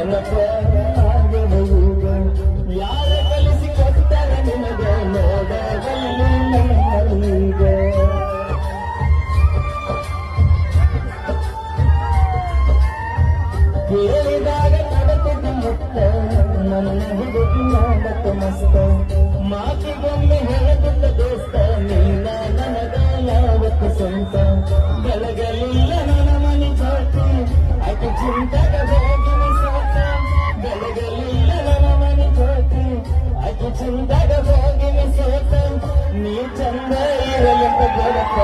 ನೆನಪ ಆಗಬಹುದು ಯಾರ ಕಲಿಸಿ ಕೊಟ್ಟಾರ ನಿನಗ ನೋಡಬಲ್ಲು ನನ್ನೀಗ ಕೇಳಿದಾಗ ತಡಕದ ಮುತ್ತ ನನ್ನ ಹುಡುಗಿ ಮಾಡತ್ತ ಮಸ್ತ ಮಾತಿಗೊಮ್ಮೆ ಹೇಳದುತ್ತ ದೋಸ್ತ ನಿನ್ನ ನನಗ ಯಾವತ್ತು ಸ್ವಂತ ಬೆಳಗಲಿಲ್ಲ ನನ್ನ ಮನೆ ಜಾತಿ ಅದು ಚಿಂತಕ ಹೋಗಿನ ಸಾಕ ಬೆಳಗಲಿಲ್ಲ ನನ್ನ ಮನೆ ಜಾತಿ ಅದು ಚಿಂತಕ ಹೋಗಿನ ಸೋತ ನೀ ಚಂದ ಇರಲಿಕ್ಕೆ ಬೆಳಕ